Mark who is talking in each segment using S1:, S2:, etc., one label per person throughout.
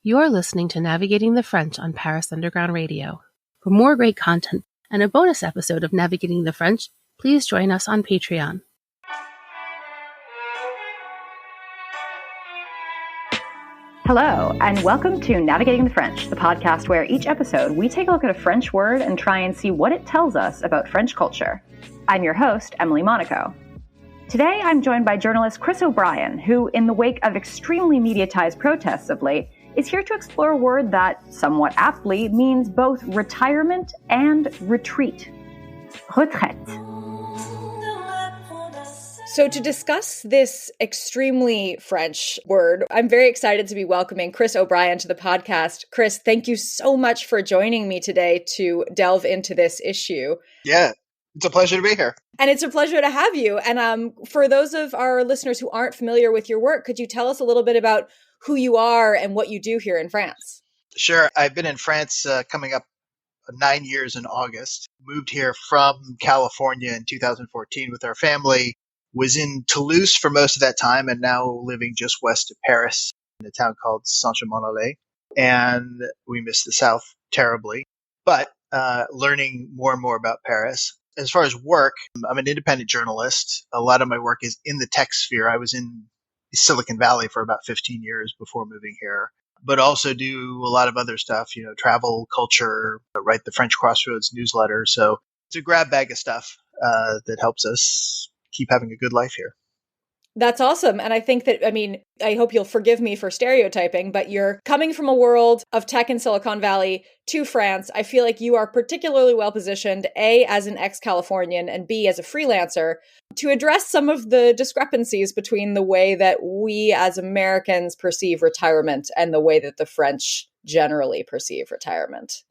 S1: You're listening to Navigating the French on Paris Underground Radio. For more great content and a bonus episode of Navigating the French, please join us on Patreon.
S2: Hello, and welcome to Navigating the French, the podcast where each episode we take a look at a French word and try and see what it tells us about French culture. I'm your host, Emily Monaco. Today, I'm joined by journalist Chris O'Brien, who, in the wake of extremely mediatized protests of late, is here to explore a word that, somewhat aptly, means both retirement and retreat. Retraite.
S3: So to discuss this extremely French word, I'm very excited to be welcoming Chris O'Brien to the podcast. Chris, thank you so much for joining me today to delve into this issue.
S4: Yeah, it's a pleasure to be here.
S3: And it's a pleasure to have you. And for those of our listeners who aren't familiar with your work, could you tell us a little bit about who you are and what you do here in France?
S4: Sure. I've been in France coming up 9 years in August. Moved here from California in 2014 with our family. Was in Toulouse for most of that time and now living just west of Paris in a town called Saint-Germain-en-Laye. And we miss the South terribly, but learning more and more about Paris. As far as work, I'm an independent journalist. A lot of my work is in the tech sphere. I was in Silicon Valley for about 15 years before moving here, but also do a lot of other stuff, travel, culture, write the French Crossroads newsletter. So it's a grab bag of stuff that helps us keep having a good life here.
S3: That's awesome. And I think that, I hope you'll forgive me for stereotyping, but you're coming from a world of tech in Silicon Valley to France. I feel like you are particularly well positioned, A, as an ex-Californian, and B, as a freelancer, to address some of the discrepancies between the way that we as Americans perceive retirement and the way that the French generally perceive retirement.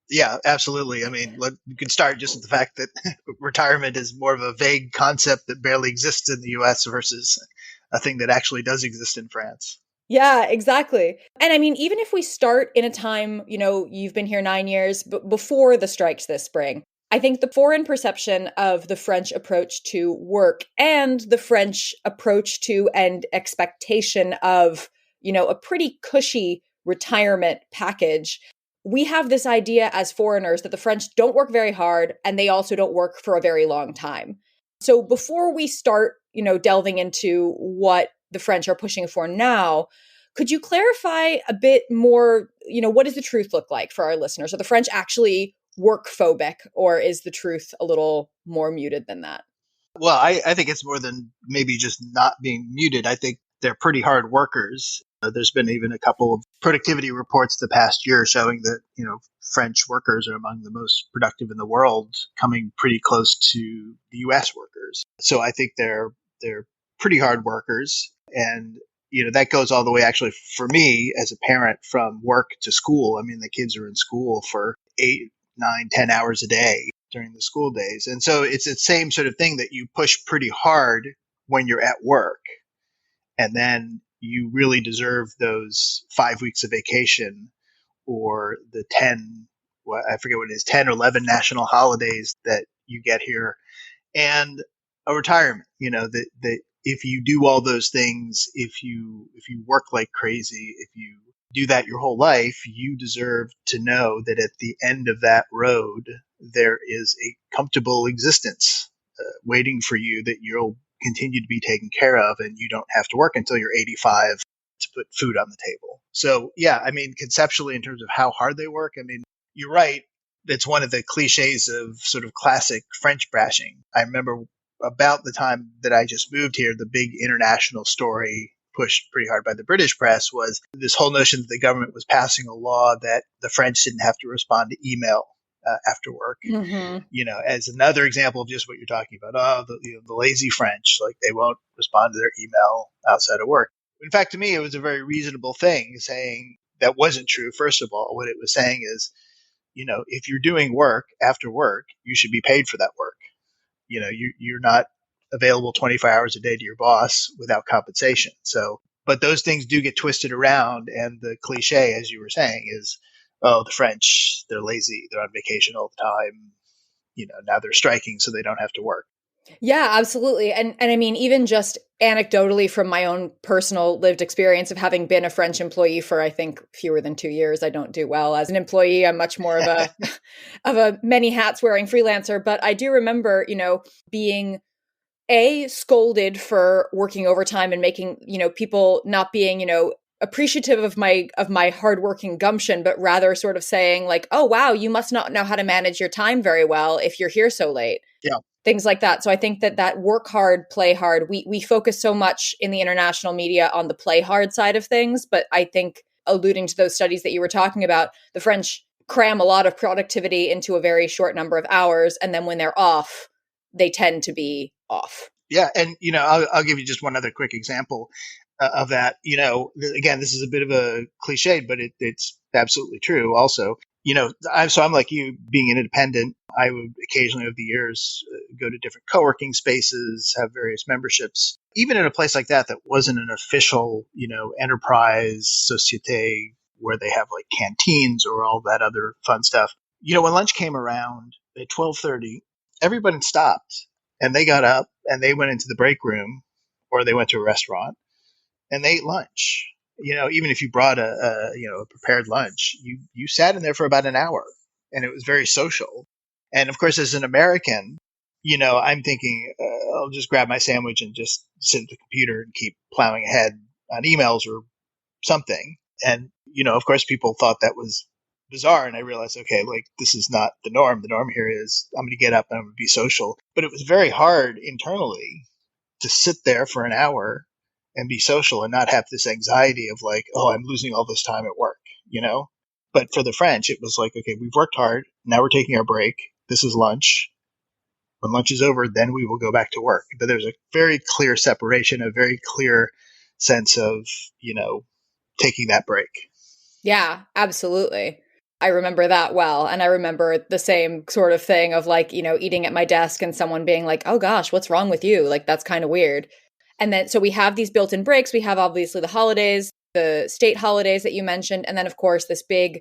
S4: Yeah, absolutely. You can start just with the fact that retirement is more of a vague concept that barely exists in the US versus a thing that actually does exist in France.
S3: Yeah, exactly. And even if we start in a time, you've been here 9 years, but before the strikes this spring, I think the foreign perception of the French approach to work and the French approach to and expectation of, a pretty cushy retirement package. We have this idea as foreigners that the French don't work very hard and they also don't work for a very long time. So before we start, delving into what the French are pushing for now, could you clarify a bit more, what does the truth look like for our listeners? Are the French actually work phobic, or is the truth a little more muted than that?
S4: Well, I think it's more than maybe just not being muted. I think they're pretty hard workers. There's been even a couple of productivity reports the past year showing that, French workers are among the most productive in the world, coming pretty close to the US workers. So I think they're pretty hard workers. And, that goes all the way actually for me as a parent from work to school. The kids are in school for 8, 9, 10 hours a day during the school days. And so it's the same sort of thing that you push pretty hard when you're at work. And then you really deserve those 5 weeks of vacation or the 10, I forget what it is, 10 or 11 national holidays that you get here, and a retirement, that if you do all those things, if you work like crazy, if you do that your whole life, you deserve to know that at the end of that road, there is a comfortable existence waiting for you, that you'll continue to be taken care of, and you don't have to work until you're 85 to put food on the table. So yeah, conceptually in terms of how hard they work, you're right. It's one of the cliches of sort of classic French bashing. I remember about the time that I just moved here, the big international story pushed pretty hard by the British press was this whole notion that the government was passing a law that the French didn't have to respond to email after work.
S3: Mm-hmm.
S4: As another example of just what you're talking about. The lazy French, like they won't respond to their email outside of work. In fact, to me, it was a very reasonable thing, saying that wasn't true. First of all, what it was saying is, if you're doing work after work, you should be paid for that work. You're not available 24 hours a day to your boss without compensation. So, but those things do get twisted around. And the cliche, as you were saying, is, oh, the French, they're lazy. They're on vacation all the time. Now they're striking, so they don't have to work.
S3: Yeah, absolutely. And I mean, even just anecdotally from my own personal lived experience of having been a French employee for, I think, fewer than 2 years, I don't do well as an employee. I'm much more of a of a many hats wearing freelancer. But I do remember, being scolded for working overtime and making, people not being, appreciative of my hardworking gumption, but rather sort of saying like, oh wow, you must not know how to manage your time very well if you're here so late.
S4: Yeah.
S3: Things like that. So I think that work hard, play hard, we focus so much in the international media on the play hard side of things. But I think, alluding to those studies that you were talking about, the French cram a lot of productivity into a very short number of hours. And then when they're off, they tend to be off.
S4: Yeah. And, I'll give you just one other quick example of that. Again, this is a bit of a cliche, but it's absolutely true also. I'm like you, being an independent. I would occasionally over the years go to different co-working spaces, have various memberships. Even in a place like that wasn't an official, enterprise, societe, where they have like canteens or all that other fun stuff. When lunch came around at 12:30, everybody stopped and they got up and they went into the break room or they went to a restaurant and they ate lunch. Even if you brought a prepared lunch, you sat in there for about an hour, and it was very social. And of course, as an American, I'm thinking I'll just grab my sandwich and just sit at the computer and keep plowing ahead on emails or something. And of course, people thought that was bizarre, and I realized, okay, like this is not the norm. The norm here is I'm going to get up and I'm going to be social. But it was very hard internally to sit there for an hour and be social and not have this anxiety of like, oh, I'm losing all this time at work, But for the French, it was like, okay, we've worked hard. Now we're taking our break. This is lunch. When lunch is over, then we will go back to work. But there's a very clear separation, a very clear sense of, taking that break.
S3: Yeah, absolutely. I remember that well. And I remember the same sort of thing of like, eating at my desk and someone being like, oh gosh, what's wrong with you? Like, that's kind of weird. And then, so we have these built in breaks. We have obviously the holidays, the state holidays that you mentioned. And then, of course, this big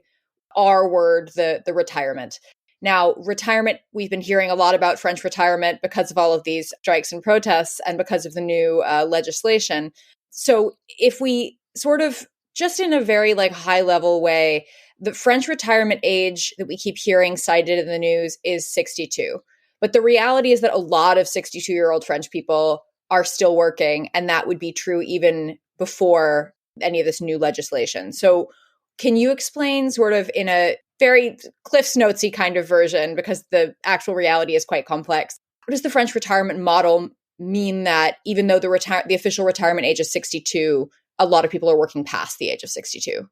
S3: R word, the retirement. Now, retirement, we've been hearing a lot about French retirement because of all of these strikes and protests and because of the new legislation. So if we sort of, just in a very like high level way, the French retirement age that we keep hearing cited in the news is 62. But the reality is that a lot of 62-year-old French people are still working, and that would be true even before any of this new legislation. So can you explain sort of in a very Cliff's Notesy kind of version, because the actual reality is quite complex, what does the French retirement model mean that even though the official retirement age is 62, a lot of people are working past the age of 62?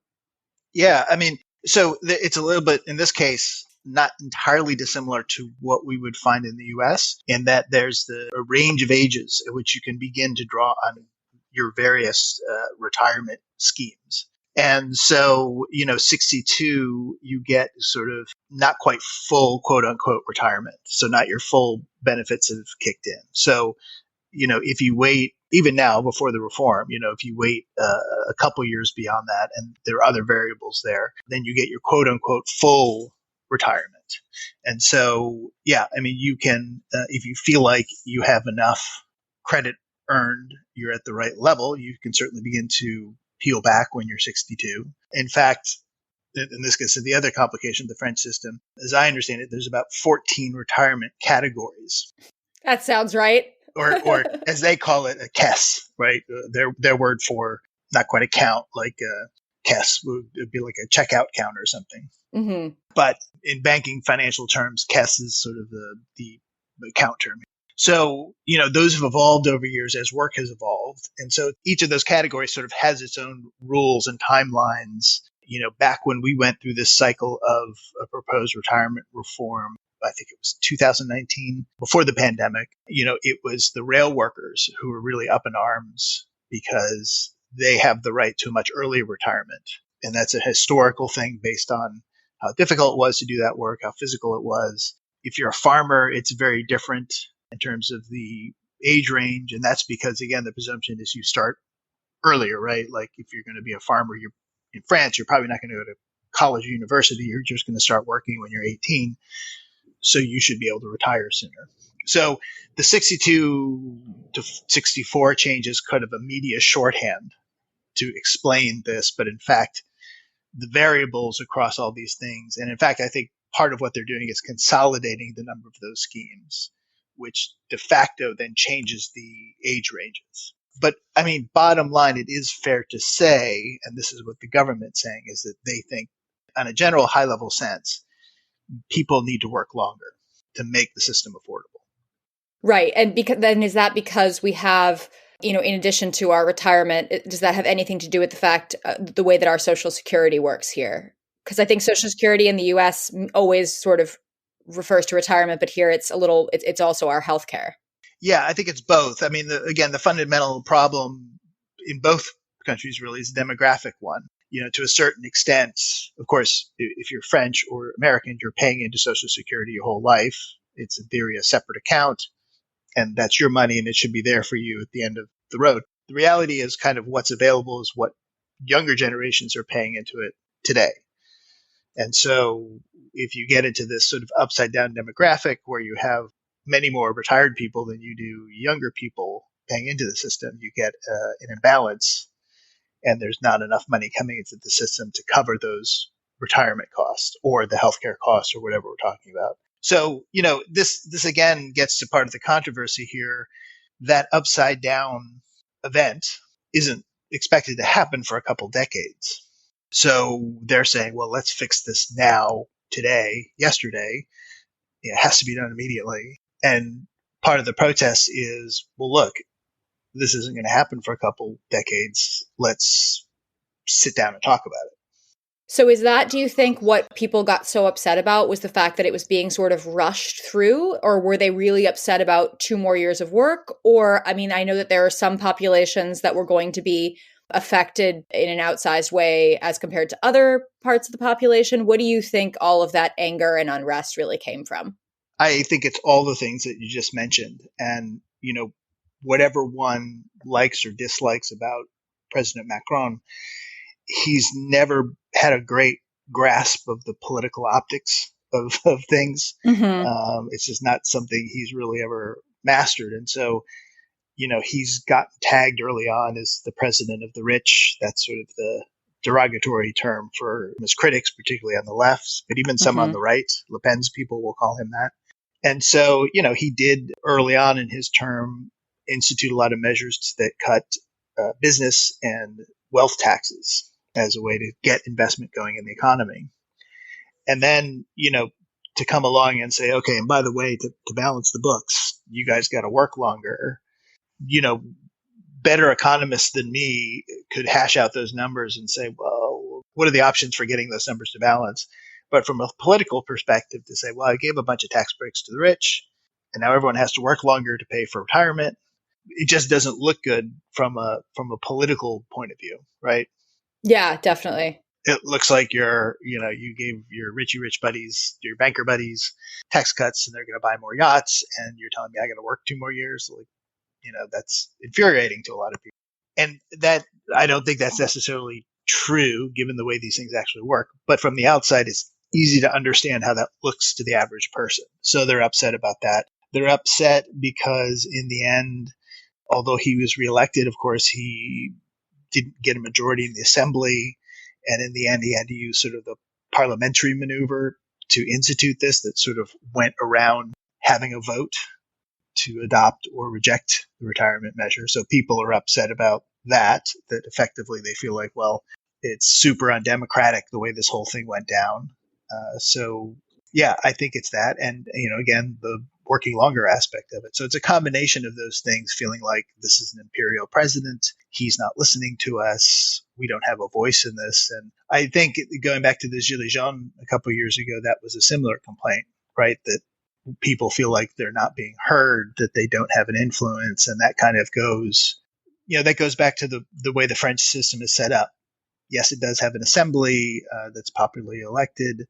S4: Yeah, I mean, so it's a little bit, in this case, not entirely dissimilar to what we would find in the US, in that there's a range of ages at which you can begin to draw on your various retirement schemes. And so, 62, you get sort of not quite full quote unquote retirement. So not your full benefits have kicked in. So, if you wait, even now before the reform, if you wait a couple years beyond that and there are other variables there, then you get your quote unquote full retirement. And so, yeah, I mean, you can, if you feel like you have enough credit earned, you're at the right level, you can certainly begin to peel back when you're 62. In fact, and this gets to the other complication of the French system, as I understand it, there's about 14 retirement categories.
S3: That sounds right.
S4: or as they call it, a caisse, right? Their word for not quite a count, like a caisse would be like a checkout count or something.
S3: Mm-hmm.
S4: But in banking financial terms, caisse is sort of the account term. So, those have evolved over years as work has evolved. And so each of those categories sort of has its own rules and timelines. Back when we went through this cycle of a proposed retirement reform, I think it was 2019, before the pandemic, it was the rail workers who were really up in arms because they have the right to a much earlier retirement. And that's a historical thing based on how difficult it was to do that work, how physical it was. If you're a farmer, it's very different in terms of the age range. And that's because, again, the presumption is you start earlier, right? Like if you're going to be a farmer, you're in France, you're probably not going to go to college or university. You're just going to start working when you're 18. So you should be able to retire sooner. So the 62 to 64 change is kind of a media shorthand to explain this, but in fact, the variables across all these things, and in fact, I think part of what they're doing is consolidating the number of those schemes, which de facto then changes the age ranges. But I mean, bottom line, it is fair to say, and this is what the government's saying, is that they think, on a general high level sense, people need to work longer to make the system affordable.
S3: Right. And is that because we have, in addition to our retirement, does that have anything to do with the fact, the way that our Social Security works here? Because I think Social Security in the US always sort of refers to retirement, but here it's also our healthcare.
S4: Yeah, I think it's both. I mean, the fundamental problem in both countries really is a demographic one. To a certain extent, of course, if you're French or American, you're paying into Social Security your whole life. It's in theory a separate account, and that's your money, and it should be there for you at the end of the road. The reality is kind of what's available is what younger generations are paying into it today. And so if you get into this sort of upside down demographic where you have many more retired people than you do younger people paying into the system, you get an imbalance, and there's not enough money coming into the system to cover those retirement costs or the healthcare costs or whatever we're talking about. So, this again gets to part of the controversy here. That upside down event isn't expected to happen for a couple decades. So they're saying, well, let's fix this now, today, yesterday. It has to be done immediately. And part of the protest is, well, look, this isn't going to happen for a couple decades. Let's sit down and talk about it.
S3: So do you think what people got so upset about was the fact that it was being sort of rushed through, or were they really upset about 2 more years of work? Or, I mean, I know that there are some populations that were going to be affected in an outsized way as compared to other parts of the population. What do you think all of that anger and unrest really came from?
S4: I think it's all the things that you just mentioned. And, whatever one likes or dislikes about President Macron, he's never had a great grasp of the political optics of things.
S3: Mm-hmm.
S4: It's just not something he's really ever mastered. And so, he's gotten tagged early on as the president of the rich. That's sort of the derogatory term for his critics, particularly on the left, but even some on the right. Le Pen's people will call him that. And so, he did early on in his term institute a lot of measures that cut business and wealth taxes as a way to get investment going in the economy. And then, to come along and say, okay, and by the way, to balance the books, you guys got to work longer. Better economists than me could hash out those numbers and say, well, what are the options for getting those numbers to balance? But from a political perspective, to say, well, I gave a bunch of tax breaks to the rich, and now everyone has to work longer to pay for retirement. It just doesn't look good from a political point of view, right?
S3: Yeah, definitely.
S4: It looks like you gave your Richie Rich buddies, your banker buddies, tax cuts, and they're going to buy more yachts, and you're telling me I got to work 2 more years. Like, that's infuriating to a lot of people. And that, I don't think that's necessarily true given the way these things actually work. But from the outside, it's easy to understand how that looks to the average person. So they're upset about that. They're upset because in the end, although he was reelected, of course, he didn't get a majority in the assembly. And in the end, he had to use sort of the parliamentary maneuver to institute this that sort of went around having a vote to adopt or reject the retirement measure. So people are upset about that effectively they feel like, well, it's super undemocratic the way this whole thing went down. So yeah, I think it's that. And, again, the working longer aspect of it. So it's a combination of those things, feeling like this is an imperial president. He's not listening to us. We don't have a voice in this. And I think going back to the Gilets jaunes a couple of years ago, that was a similar complaint, right? That people feel like they're not being heard, that they don't have an influence. And that kind of goes, that goes back to the way the French system is set up. Yes, it does have an assembly that's popularly elected.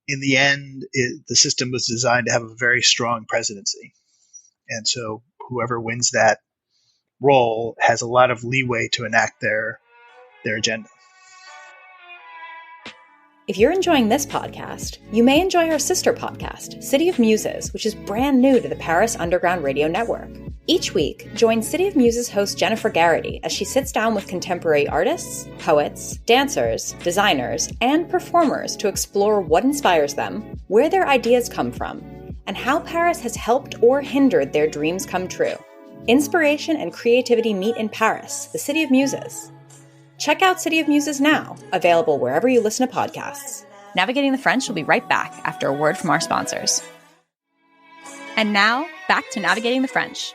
S4: In the end, the system was designed to have a very strong presidency. And so whoever wins that role has a lot of leeway to enact their agenda.
S2: If you're enjoying this podcast, you may enjoy our sister podcast, City of Muses, which is brand new to the Paris Underground Radio Network. Each week, join City of Muses host Jennifer Garrity as she sits down with contemporary artists, poets, dancers, designers, and performers to explore what inspires them, where their ideas come from, and how Paris has helped or hindered their dreams come true. Inspiration and creativity meet in Paris, the City of Muses. Check out City of Muses now, available wherever you listen to podcasts. Navigating the French will be right back after a word from our sponsors. And now, back to Navigating the French.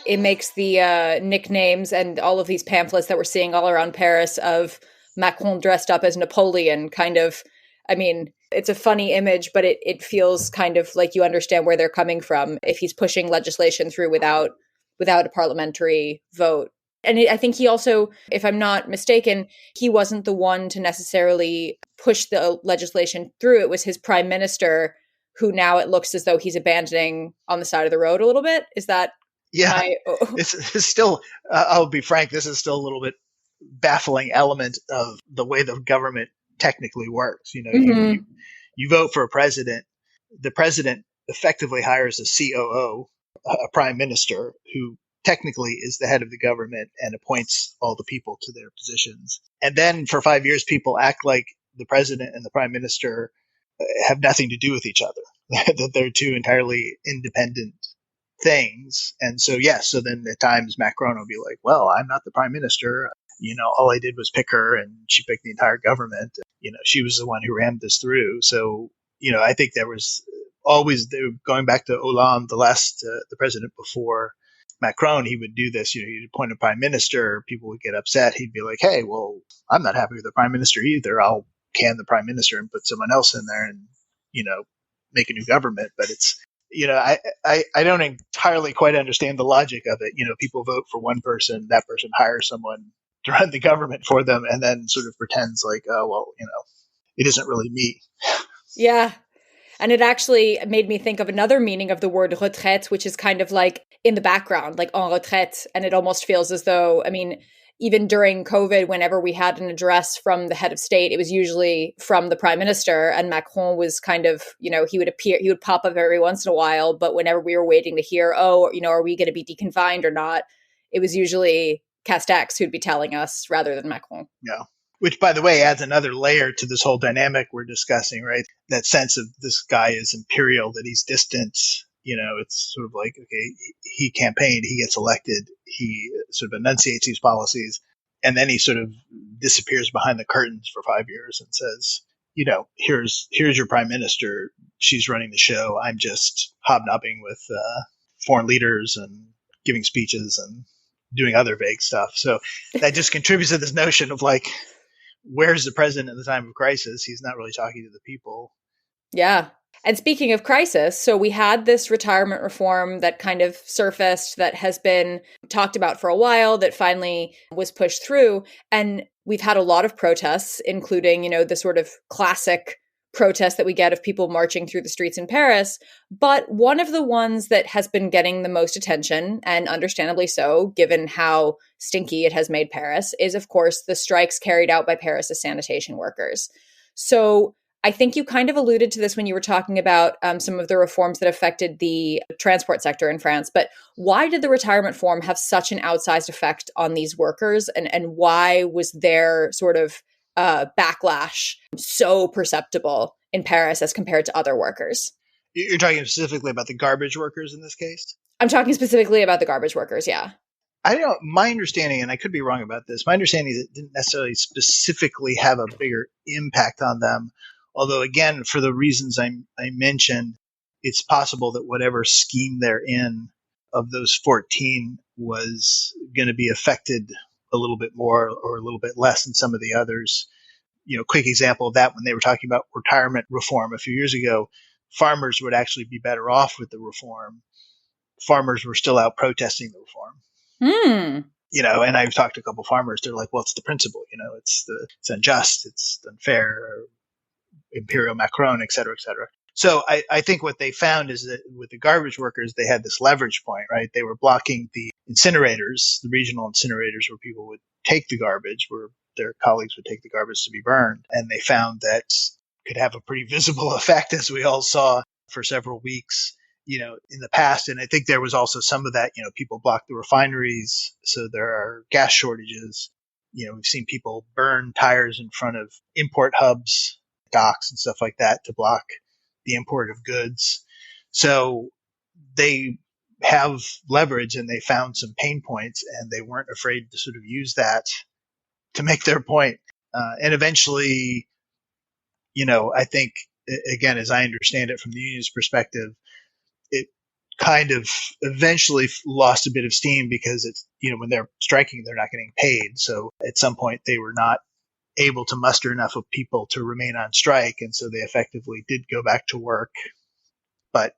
S3: It makes the nicknames and all of these pamphlets that we're seeing all around Paris of Macron dressed up as Napoleon kind of, I mean, it's a funny image, but it feels kind of like you understand where they're coming from if he's pushing legislation through without a parliamentary vote. And I think he also, if I'm not mistaken, he wasn't the one to necessarily push the legislation through. It was his prime minister who now it looks as though he's abandoning on the side of the road a little bit. Is that?
S4: Yeah, it's still, I'll be frank, this is still a little bit baffling element of the way the government technically works. You know, you vote for a president. The president effectively hires a COO, a prime minister, who technically is the head of the government and appoints all the people to their positions. And then for 5 years, people act like the president and the prime minister have nothing to do with each other, that they're two entirely independent things. And so, so then at times Macron will be like, well, I'm not the prime minister. You know, all I did was pick her and she picked the entire government. You know, she was the one who rammed this through. So, you know, I think there was always, going back to Hollande, the president before Macron, he would do this. You know, he'd appoint a prime minister. People would get upset. He'd be like, hey, well, I'm not happy with the prime minister either. I'll can the prime minister and put someone else in there and, you know, make a new government. But it's, you know, I don't entirely quite understand the logic of it. You know, people vote for one person, that person hires someone to run the government for them and then sort of pretends like, oh, well, you know, it isn't really me.
S3: Yeah. And it actually made me think of another meaning of the word retraite, which is kind of like in the background, like en retraite. And it almost feels as though, I mean, even during COVID, whenever we had an address from the head of state, it was usually from the prime minister, and Macron was kind of, you know, he would pop up every once in a while. But whenever we were waiting to hear, oh, you know, are we going to be deconfined or not? It was usually Castex who'd be telling us rather than Macron.
S4: Yeah. Which, by the way, adds another layer to this whole dynamic we're discussing, right? That sense of this guy is imperial, that he's distant. You know, it's sort of like, okay, he campaigned, he gets elected, he sort of enunciates these policies, and then he sort of disappears behind the curtains for 5 years and says, you know, here's your prime minister. She's running the show. I'm just hobnobbing with foreign leaders and giving speeches and doing other vague stuff. So that just contributes to this notion of like, where's the president at the time of crisis? He's not really talking to the people.
S3: Yeah. And speaking of crisis, so we had this retirement reform that kind of surfaced that has been talked about for a while that finally was pushed through. And we've had a lot of protests, including, you know, the sort of classic protest that we get of people marching through the streets in Paris. But one of the ones that has been getting the most attention, and understandably so, given how stinky it has made Paris, is, of course, the strikes carried out by Paris' sanitation workers. So I think you kind of alluded to this when you were talking about some of the reforms that affected the transport sector in France. But why did the retirement reform have such an outsized effect on these workers? And why was their sort of backlash so perceptible in Paris as compared to other workers?
S4: You're talking specifically about the garbage workers in this case?
S3: I'm talking specifically about the garbage workers, yeah.
S4: I don't know. My understanding, and I could be wrong about this, my understanding is it didn't necessarily specifically have a bigger impact on them. Although, again, for the reasons I mentioned, it's possible that whatever scheme they're in of those 14 was going to be affected a little bit more or a little bit less than some of the others. You know, quick example of that, when they were talking about retirement reform a few years ago, farmers would actually be better off with the reform. Farmers were still out protesting the reform. You know, and I've talked to a couple of farmers. They're like, well, it's the principle, you know, it's unjust, it's unfair, imperial Macron, et cetera, et cetera. So I think what they found is that with the garbage workers, they had this leverage point, right? They were blocking the incinerators, the regional incinerators where people would take the garbage, were their colleagues would take the garbage to be burned. And they found that could have a pretty visible effect, as we all saw for several weeks, in the past. And I think there was also some of that, people blocked the refineries. So there are gas shortages. We've seen people burn tires in front of import hubs, docks and stuff like that to block the import of goods. So they have leverage and they found some pain points and they weren't afraid to sort of use that to make their point. And eventually, I think, again, as I understand it from the union's perspective, it kind of eventually lost a bit of steam because it's, when they're striking, they're not getting paid. So at some point they were not able to muster enough of people to remain on strike. And so they effectively did go back to work. But,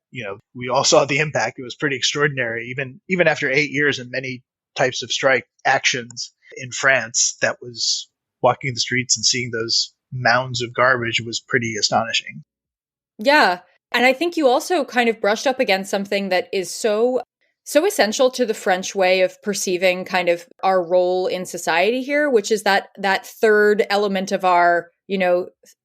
S4: we all saw the impact. It was pretty extraordinary. Even after 8 years and many types of strike actions in France, that was walking the streets and seeing those mounds of garbage was pretty astonishing.
S3: Yeah. And I think you also kind of brushed up against something that is so essential to the French way of perceiving kind of our role in society here, which is that third element of our,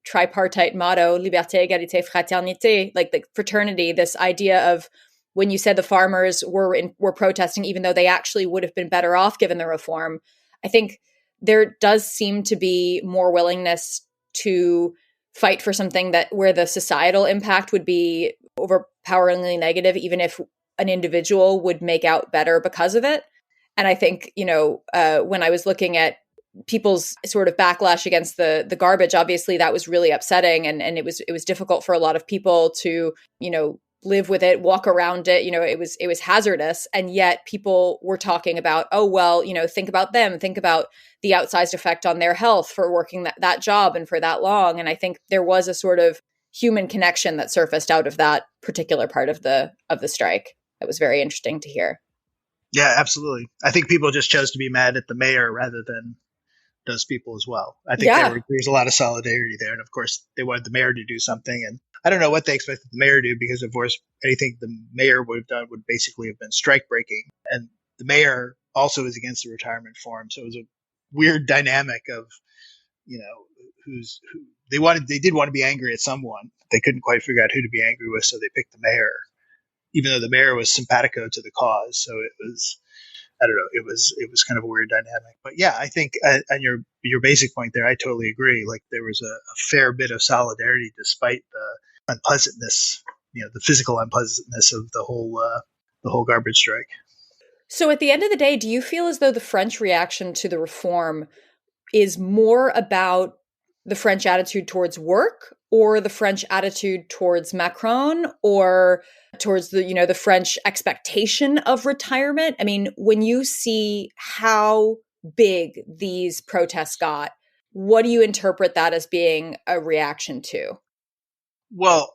S3: tripartite motto, liberté, égalité, fraternité, like the fraternity, this idea of when you said the farmers were protesting, even though they actually would have been better off given the reform. I think there does seem to be more willingness to fight for something where the societal impact would be overpoweringly negative, even if an individual would make out better because of it. And I think, when I was looking at people's sort of backlash against the garbage, obviously that was really upsetting. And it was difficult for a lot of people to, live with it, walk around it. It was hazardous. And yet people were talking about, oh, well, think about them, think about the outsized effect on their health for working that job and for that long. And I think there was a sort of human connection that surfaced out of that particular part of the strike. That was very interesting to hear.
S4: Yeah, absolutely. I think people just chose to be mad at the mayor rather than those people as well. I think there was a lot of solidarity there. And of course, they wanted the mayor to do something. And I don't know what they expected the mayor to do because, of course, anything the mayor would have done would basically have been strike breaking. And the mayor also is against the retirement form. So it was a weird dynamic of, who they did want to be angry at someone. They couldn't quite figure out who to be angry with. So they picked the mayor, even though the mayor was simpatico to the cause. So it was, I don't know, it was kind of a weird dynamic. But yeah, I think on your basic point there, I totally agree. Like there was a fair bit of solidarity despite the unpleasantness, the physical unpleasantness of the whole garbage strike.
S3: So at the end of the day, do you feel as though the French reaction to the reform is more about the French attitude towards work or the French attitude towards Macron or towards the French expectation of retirement? I mean, when you see how big these protests got, what do you interpret that as being a reaction to?
S4: Well,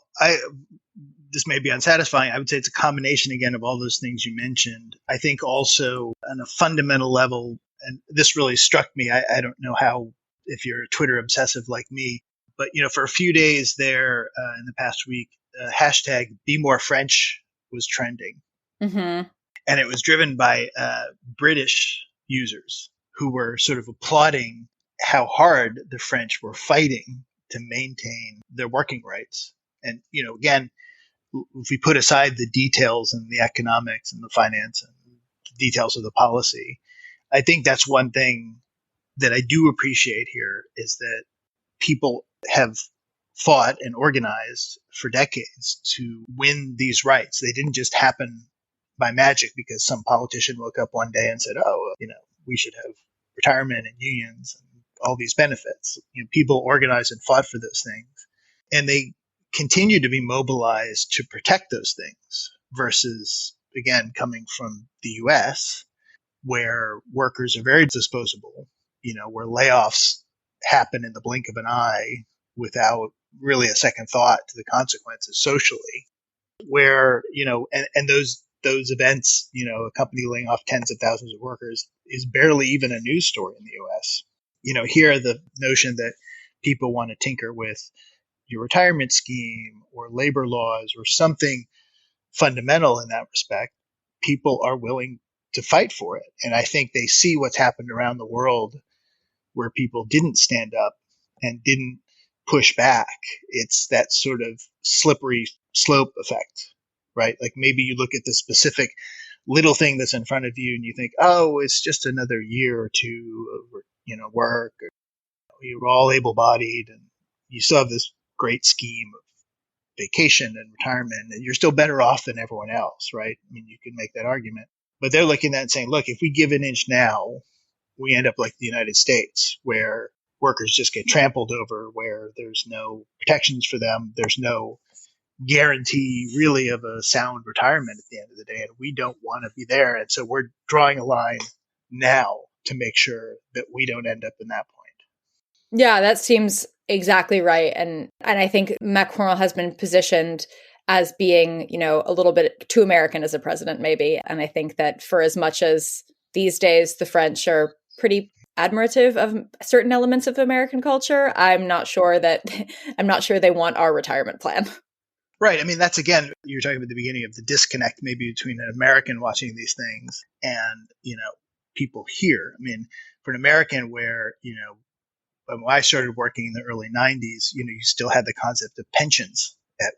S4: this may be unsatisfying. I would say it's a combination, again, of all those things you mentioned. I think also on a fundamental level, and this really struck me, I don't know how, if you're a Twitter obsessive like me, but, for a few days there in the past week, hashtag Be More French was trending.
S3: Mm-hmm.
S4: And it was driven by British users who were sort of applauding how hard the French were fighting to maintain their working rights. And, again, if we put aside the details and the economics and the finance and the details of the policy, I think that's one thing that I do appreciate here is that people have fought and organized for decades to win these rights. They didn't just happen by magic because some politician woke up one day and said, oh, we should have retirement and unions and all these benefits. People organized and fought for those things. And they continue to be mobilized to protect those things versus, again, coming from the US, where workers are very disposable, where layoffs happen in the blink of an eye without really a second thought to the consequences socially, where, and those events, a company laying off tens of thousands of workers is barely even a news story in the US. Here the notion that people want to tinker with your retirement scheme or labor laws or something fundamental in that respect, people are willing to fight for it. And I think they see what's happened around the world where people didn't stand up and didn't push back. It's that sort of slippery slope effect, right? Like maybe you look at the specific little thing that's in front of you and you think, oh, it's just another year or two of, work. Or, you're all able-bodied and you still have this great scheme of vacation and retirement, and you're still better off than everyone else, right? I mean, you can make that argument. But they're looking at it and saying, look, if we give an inch now, we end up like the United States, where workers just get trampled over, where there's no protections for them. There's no guarantee really of a sound retirement at the end of the day. And we don't want to be there. And so we're drawing a line now to make sure that we don't end up in that point.
S3: Yeah, that seems exactly right. And I think Macron has been positioned as being, a little bit too American as a president, maybe. And I think that for as much as these days the French are pretty admirative of certain elements of American culture, I'm not sure they want our retirement plan.
S4: Right. I mean, that's, again, you're talking about the beginning of the disconnect maybe between an American watching these things and, people here. I mean, for an American where, when I started working in the early 90s, you still had the concept of pensions at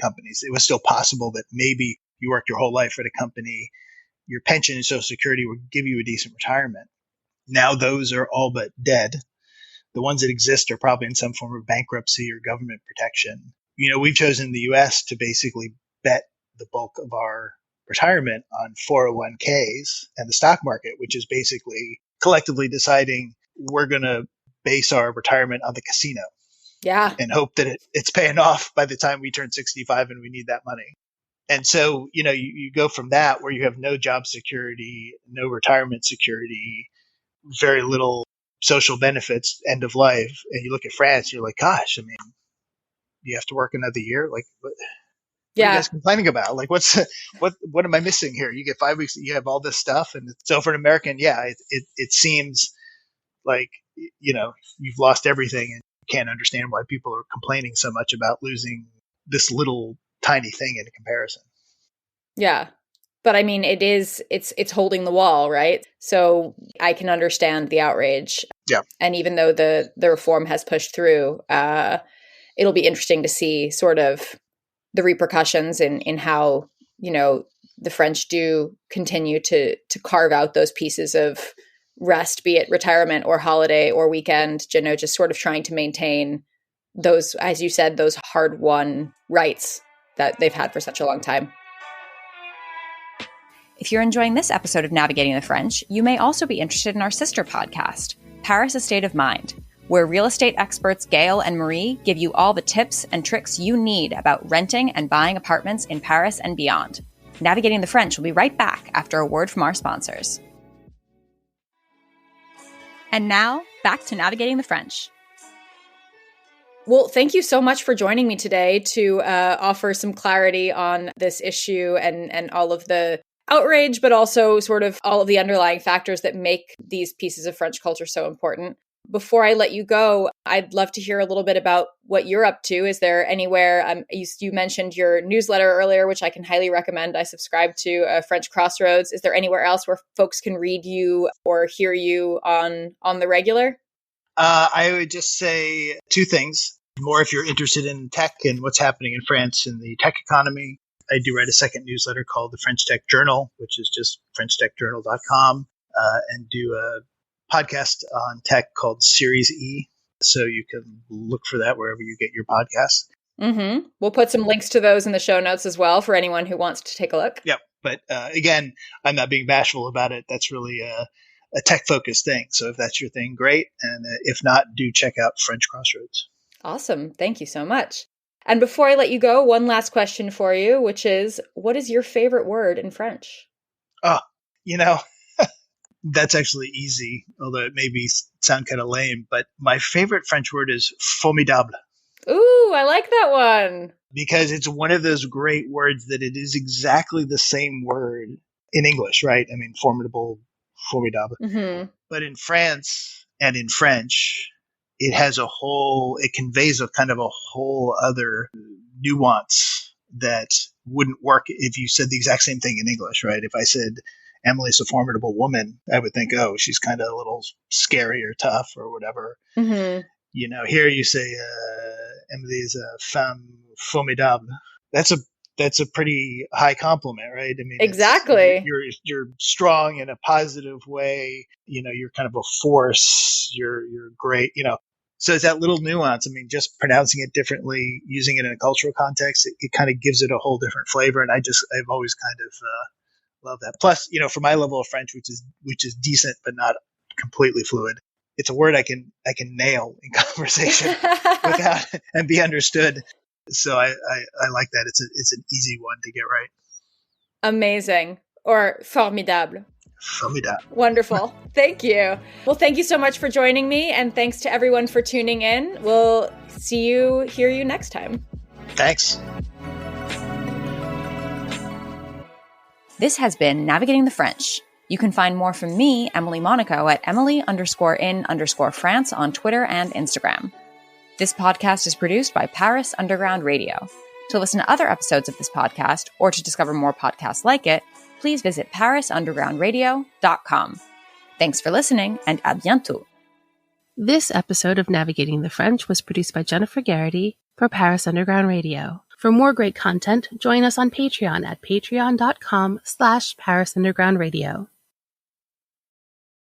S4: companies. It was still possible that maybe you worked your whole life at a company, your pension and Social Security would give you a decent retirement. Now those are all but dead. The ones that exist are probably in some form of bankruptcy or government protection. We've chosen the U.S. to basically bet the bulk of our retirement on 401ks and the stock market, which is basically collectively deciding we're going to base our retirement on the casino.
S3: Yeah.
S4: And hope that it's paying off by the time we turn 65 and we need that money. And so, you go from that where you have no job security, no retirement security, very little social benefits, end of life. And you look at France, you're like, gosh, I mean, you have to work another year? Like, what are you guys complaining about? Like, what am I missing here? You get 5 weeks, you have all this stuff. And so for an American, it seems like, you've lost everything and you can't understand why people are complaining so much about losing this little tiny thing in comparison.
S3: Yeah. But I mean, it's holding the wall, right? So I can understand the outrage.
S4: Yeah. And
S3: even though the reform has pushed through, it'll be interesting to see sort of the repercussions in how, the French do continue to carve out those pieces of rest, be it retirement or holiday or weekend, just sort of trying to maintain those, as you said, those hard-won rights that they've had for such a long time. If you're enjoying this episode of Navigating the French, you may also be interested in our sister podcast, Paris: A State of Mind, where real estate experts Gail and Marie give you all the tips and tricks you need about renting and buying apartments in Paris and beyond. Navigating the French will be right back after a word from our sponsors. And now, back to Navigating the French. Well, thank you so much for joining me today to offer some clarity on this issue and all of the outrage, but also sort of all of the underlying factors that make these pieces of French culture so important. Before I let you go, I'd love to hear a little bit about what you're up to. Is there anywhere, you mentioned your newsletter earlier, which I can highly recommend. I subscribe to French Crossroads. Is there anywhere else where folks can read you or hear you on the regular?
S4: I would just say two things. More if you're interested in tech and what's happening in France in the tech economy. I do write a second newsletter called the French Tech Journal, which is just FrenchTechJournal.com, and do a podcast on tech called Series E. So you can look for that wherever you get your podcasts.
S3: Mm-hmm. We'll put some links to those in the show notes as well for anyone who wants to take a look.
S4: Yep. But again, I'm not being bashful about it. That's really a tech-focused thing. So if that's your thing, great. And if not, do check out French Crossroads.
S3: Awesome. Thank you so much. And before I let you go, one last question for you, which is, what is your favorite word in French?
S4: Oh, that's actually easy, although it may sound kind of lame. But my favorite French word is formidable.
S3: Ooh, I like that one.
S4: Because it's one of those great words that it is exactly the same word in English, right? I mean, formidable, formidable.
S3: Mm-hmm.
S4: But in France and in French, it conveys a kind of a whole other nuance that wouldn't work if you said the exact same thing in English, right? If I said Emily's a formidable woman, I would think, oh, she's kind of a little scary or tough or whatever.
S3: Mm-hmm.
S4: You know, here you say Emily's a femme formidable. That's a pretty high compliment, right? I mean,
S3: exactly.
S4: You're strong in a positive way. You know, you're kind of a force. You're great. You know, so it's that little nuance. I mean, just pronouncing it differently, using it in a cultural context, it kind of gives it a whole different flavor. And I've always kind of love that. Plus, you know, for my level of French, which is decent but not completely fluid, it's a word I can nail in conversation without and be understood. So I like that. It's an easy one to get right.
S3: Amazing. Or formidable.
S4: Formidable.
S3: Wonderful. Thank you. Well, thank you so much for joining me, and thanks to everyone for tuning in. We'll hear you next time.
S4: Thanks.
S2: This has been Navigating the French. You can find more from me, Emily Monaco, at Emily_in_France on Twitter and Instagram. This podcast is produced by Paris Underground Radio. To listen to other episodes of this podcast, or to discover more podcasts like it, please visit parisundergroundradio.com. Thanks for listening, and à bientôt.
S1: This episode of Navigating the French was produced by Jennifer Garrity for Paris Underground Radio. For more great content, join us on Patreon at patreon.com/Paris Underground Radio.